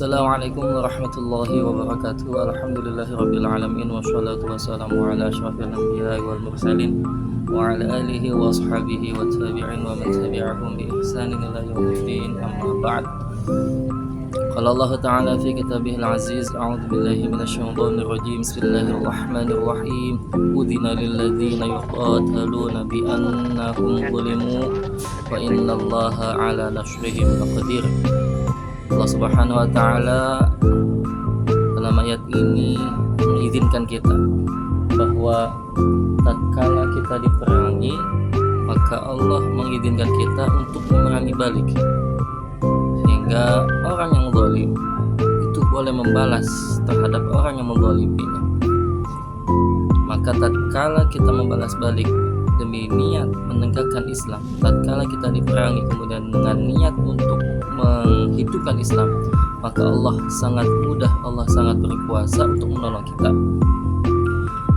Assalamualaikum warahmatullahi wabarakatuh. Alhamdulillahirabbil alamin wassalatu wassalamu ala asyrafil anbiya'i wal mursalin wa ala alihi wa ashabihi wa tabi'in wa man tabi'ahum bi ihsanin ila yaumiddin. Amma ba'd. Qala Allah ta'ala fi kitabihil aziz, a'udzu billahi minasyaitonir rajim. Bismillahirrahmanirrahim. Udhina lil ladzina yuqataluna bi annahum zulimu wa innallaha 'ala nasrihim laqadir. Allah Subhanahu wa taala dalam ayat ini mengizinkan kita bahwa tatkala kita diperangi, maka Allah mengizinkan kita untuk memerangi balik, sehingga orang yang zalim itu boleh membalas terhadap orang yang menzaliminya. Maka tatkala kita membalas balik demi niat menegakkan Islam, tatkala kita diperangi kemudian dengan niat untuk menghidupkan Islam, maka Allah sangat mudah, Allah sangat berkuasa untuk menolong kita.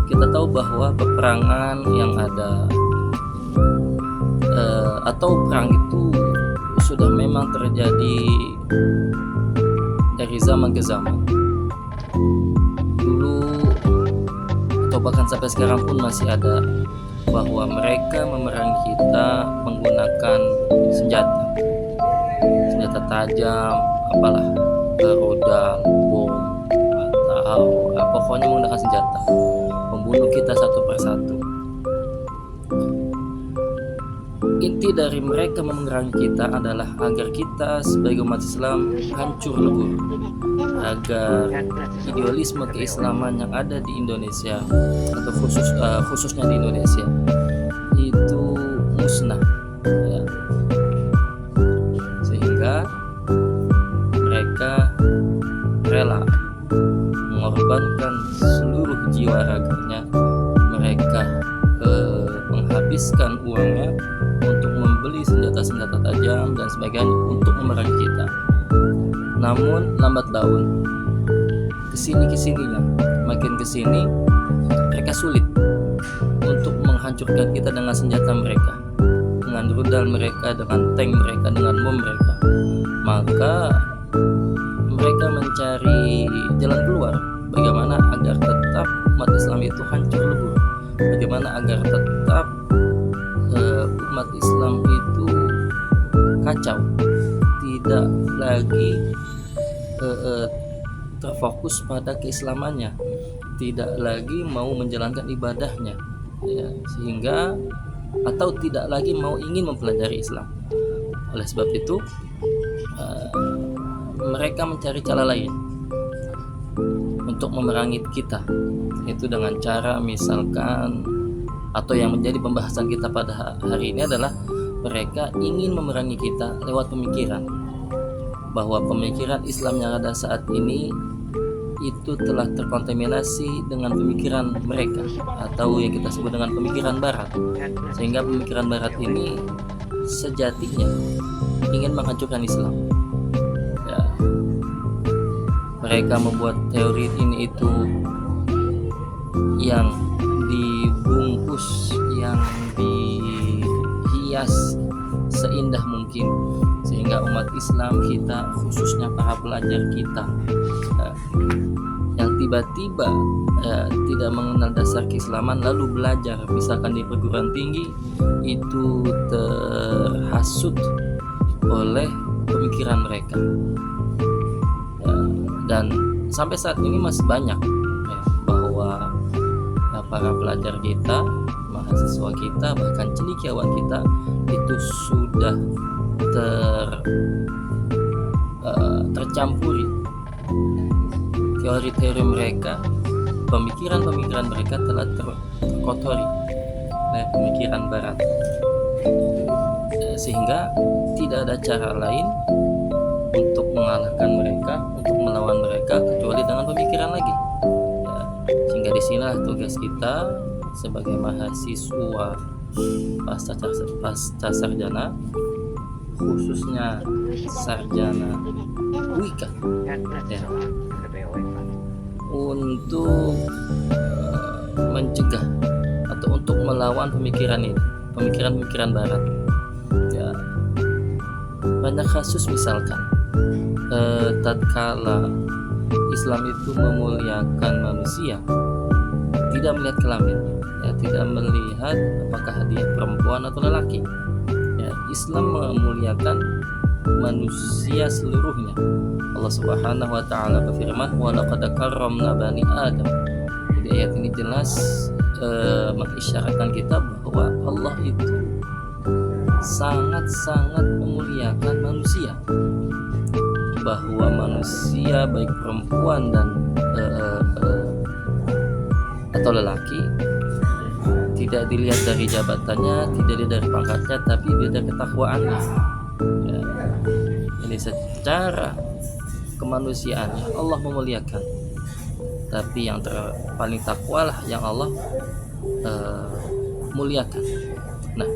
Kita tahu bahwa peperangan yang ada atau perang itu sudah memang terjadi dari zaman ke zaman. Dulu atau bahkan sampai sekarang pun masih ada, bahwa mereka memerangi kita menggunakan senjata tajam, apalah, rudal, bom, atau pokoknya menggunakan senjata, membunuh kita satu persatu. Inti dari mereka memerangi kita adalah agar kita sebagai umat Islam hancur lebur, agar idealisme keislaman yang ada di Indonesia atau khususnya di Indonesia itu musnah, ya. Sehingga mereka rela mengorbankan seluruh jiwa raganya, mereka menghabiskan uangnya untuk membeli senjata-senjata tajam dan sebagainya untuk memerangi kita. Namun lambat laun, kesininya, makin kesini mereka sulit untuk menghancurkan kita dengan senjata mereka, dengan rudal mereka, dengan tank mereka, dengan bom mereka. Maka mereka mencari jalan keluar, bagaimana agar tetap umat Islam itu hancur lebur, bagaimana agar tetap umat Islam itu kacau, tidak lagi terfokus pada keislamannya, tidak lagi mau menjalankan ibadahnya, ya, sehingga atau tidak lagi mau ingin mempelajari Islam. Oleh sebab itu mereka mencari cara lain untuk memerangi kita, yaitu dengan cara misalkan, atau yang menjadi pembahasan kita pada hari ini adalah mereka ingin memerangi kita lewat pemikiran, bahwa pemikiran Islam yang ada saat ini itu telah terkontaminasi dengan pemikiran mereka, atau yang kita sebut dengan pemikiran Barat, sehingga pemikiran Barat ini sejatinya ingin menghancurkan Islam, ya. Mereka membuat teori ini itu yang dibungkus, yang dihias seindah mungkin, sehingga umat Islam kita, khususnya para pelajar kita, yang tiba-tiba tidak mengenal dasar keislaman lalu belajar misalkan di perguruan tinggi, itu terhasut oleh pemikiran mereka, dan sampai saat ini masih banyak, ya, bahwa para pelajar kita, mahasiswa kita, bahkan cendekiawan kita itu sudah tercampuri teori-teori mereka, pemikiran-pemikiran mereka telah terkotori oleh pemikiran Barat, sehingga tidak ada cara lain untuk mengalahkan mereka, untuk melawan mereka, kecuali dengan pemikiran lagi, ya. Sehingga disinilah tugas kita sebagai mahasiswa pasca sarjana, khususnya sarjana WIKA, ya, untuk mencegah atau untuk melawan pemikiran ini, pemikiran Barat, ya. Banyak kasus misalkan tatkala Islam itu memuliakan manusia, tidak melihat kelamin, ya, tidak melihat apakah dia perempuan atau lelaki. Ya, Islam memuliakan manusia seluruhnya. Allah Subhanahu wa taala berfirman, "Wa laqad karramna bani Adam." Jadi ayat ini jelas mengisyaratkan kita bahwa Allah itu sangat-sangat memuliakan manusia, bahwa manusia baik perempuan dan atau lelaki tidak dilihat dari jabatannya, tidak dilihat dari pangkatnya, tapi dilihat dari ketakwaannya. Ya. Jadi secara kemanusiaannya Allah memuliakan, tapi yang paling takwa lah yang Allah muliakan. Nah,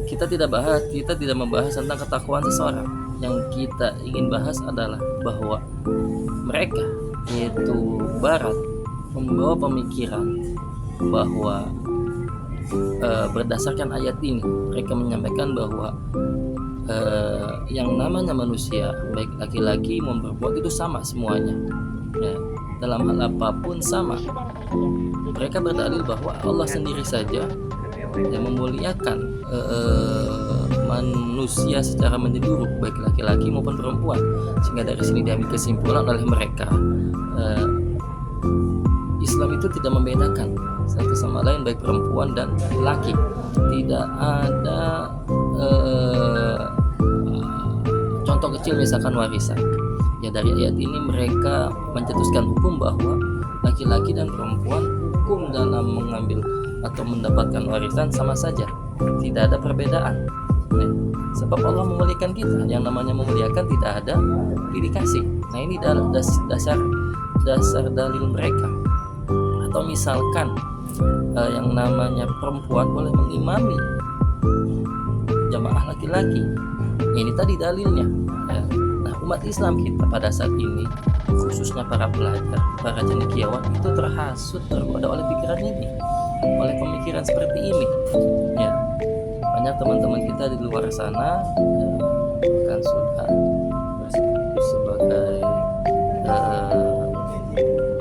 kita tidak membahas tentang ketakwaan seseorang. Yang kita ingin bahas adalah bahwa mereka, yaitu Barat, membawa pemikiran bahwa berdasarkan ayat ini mereka menyampaikan bahwa yang namanya manusia, baik laki-laki maupun perempuan, itu sama semuanya, ya, dalam hal apapun sama. Mereka berdalil bahwa Allah sendiri saja yang memuliakan manusia secara menyeluruh, baik laki-laki maupun perempuan, sehingga dari sini diambil kesimpulan oleh mereka Islam itu tidak membedakan satu sama lain, baik perempuan dan laki. Tidak ada contoh kecil misalkan warisan. Ya, dari ayat ini mereka mencetuskan hukum bahwa laki-laki dan perempuan hukum dalam mengambil atau mendapatkan warisan sama saja, tidak ada perbedaan. Nah, sebab Allah memuliakan kita, yang namanya memuliakan tidak ada pilih kasih. Nah, ini dasar dalil mereka. Atau misalkan yang namanya perempuan boleh mengimami jamaah laki-laki, ini tadi dalilnya. Nah, umat Islam kita pada saat ini, khususnya para pelajar, para cendekiawan, itu terhasut, tergoda oleh pikiran ini, oleh pemikiran seperti ini. Ya, banyak teman-teman kita di luar sana kan sudah berstatus sebagai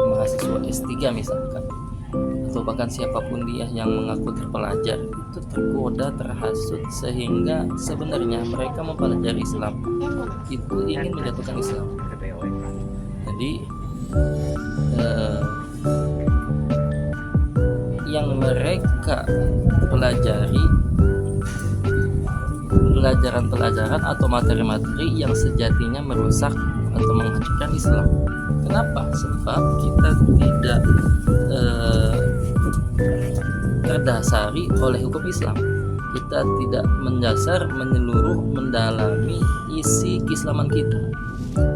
mahasiswa S3 misalkan, atau bahkan siapapun dia yang mengaku terpelajar, itu tergoda, terhasut, sehingga sebenarnya mereka mempelajari Islam itu ingin menjatuhkan Islam. Jadi yang mereka pelajari pelajaran-pelajaran atau materi-materi yang sejatinya merusak atau menghancurkan Islam. Kenapa? Sebab kita tidak terdasari oleh hukum Islam. Kita tidak mendasar, menyeluruh, mendalami isi keislaman kita,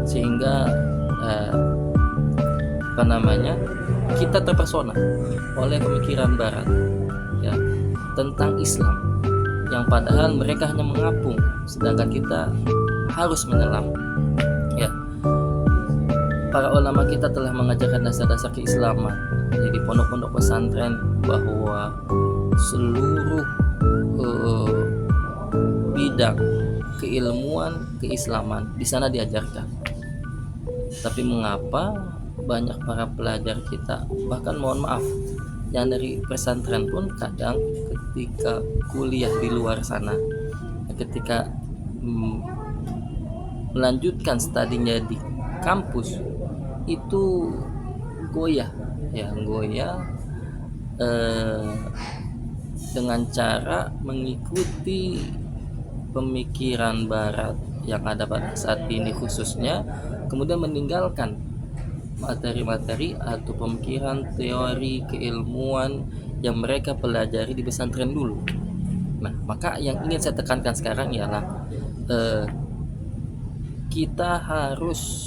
sehingga kita terpesona oleh pemikiran Barat, ya, tentang Islam, yang padahal mereka hanya mengapung, sedangkan kita harus menyelam. Ya, para ulama kita telah mengajarkan dasar-dasar keislaman di pondok-pondok pesantren, bahwa seluruh bidang keilmuan keislaman di sana diajarkan. Tapi mengapa banyak para pelajar kita, bahkan mohon maaf, yang dari pesantren pun kadang ketika kuliah di luar sana, ketika melanjutkan studinya di kampus, itu goyah dengan cara mengikuti pemikiran Barat yang ada pada saat ini khususnya, kemudian meninggalkan materi-materi atau pemikiran teori keilmuan yang mereka pelajari di pesantren dulu. Nah, maka yang ingin saya tekankan sekarang ialah kita harus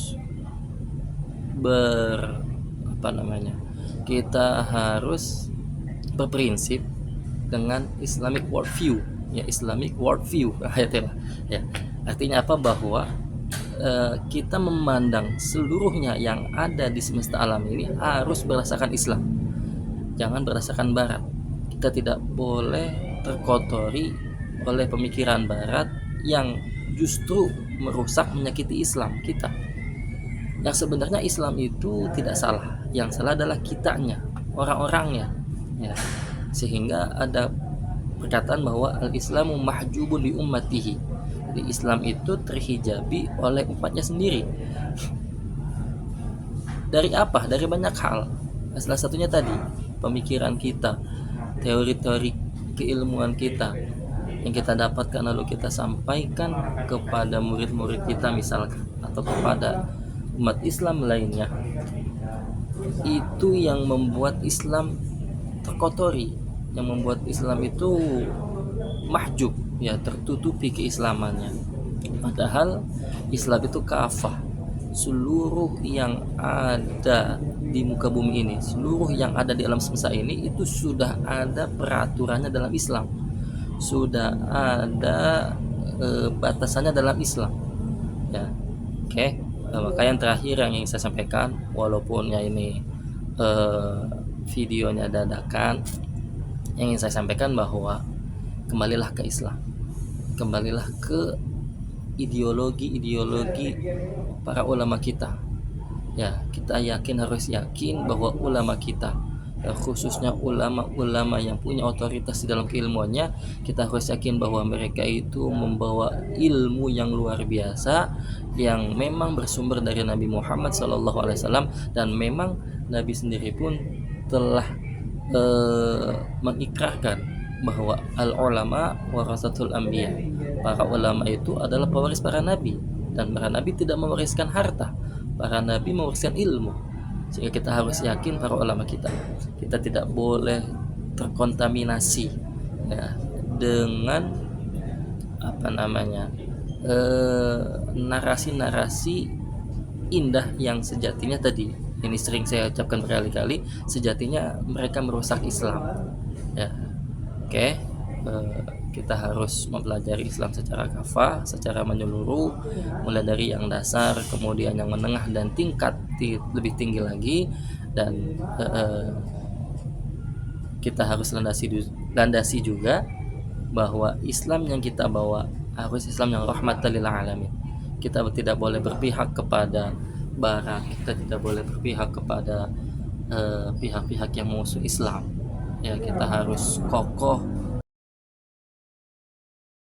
berprinsip dengan Islamic worldview, ya, Islamic worldview ya. Artinya apa? Bahwa kita memandang seluruhnya yang ada di semesta alam ini harus berdasarkan Islam, jangan berdasarkan Barat. Kita tidak boleh terkotori oleh pemikiran Barat yang justru merusak, menyakiti Islam kita. Yang sebenarnya Islam itu tidak salah, yang salah adalah kitanya, orang-orangnya, ya. Sehingga ada perkataan bahwa al-Islamu mahjubun li ummatihi. Jadi Islam itu terhijabi oleh umatnya sendiri. Dari apa? Dari banyak hal. Salah satunya tadi, pemikiran kita, teori-teori keilmuan kita yang kita dapatkan lalu kita sampaikan kepada murid-murid kita misalkan, atau kepada umat Islam lainnya. Itu yang membuat Islam terkotori, yang membuat Islam itu mahjub, ya, tertutupi keislamannya. Padahal Islam itu kafah, seluruh yang ada di muka bumi ini, seluruh yang ada di alam semesta ini itu sudah ada peraturannya dalam Islam, sudah ada batasannya dalam Islam, ya. Oke. Maka yang terakhir yang ingin saya sampaikan, walaupun ya ini videonya dadakan, yang ingin saya sampaikan bahwa kembalilah ke Islam, kembalilah ke ideologi para ulama kita, ya. Kita harus yakin bahwa ulama kita, khususnya ulama-ulama yang punya otoritas di dalam keilmuannya, kita harus yakin bahwa mereka itu membawa ilmu yang luar biasa, yang memang bersumber dari Nabi Muhammad SAW, dan memang Nabi sendiri pun telah mengikrarkan bahwa al-ulama warasatul anbiya, para ulama itu adalah pewaris para nabi, dan para nabi tidak mewariskan harta, para nabi mewariskan ilmu. Sehingga kita harus yakin para ulama kita tidak boleh terkontaminasi, ya, dengan narasi-narasi indah yang sejatinya tadi ini sering saya ucapkan berkali-kali, sejatinya mereka merusak Islam, ya. Oke. Kita harus mempelajari Islam secara kafah, secara menyeluruh, mulai dari yang dasar, kemudian yang menengah, dan tingkat lebih tinggi lagi. Dan kita harus landasi juga bahwa Islam yang kita bawa harus Islam yang rahmatan lil alamin. Kita tidak boleh berpihak kepada Barat, kita tidak boleh berpihak kepada pihak-pihak yang musuh Islam, ya. Kita harus kokoh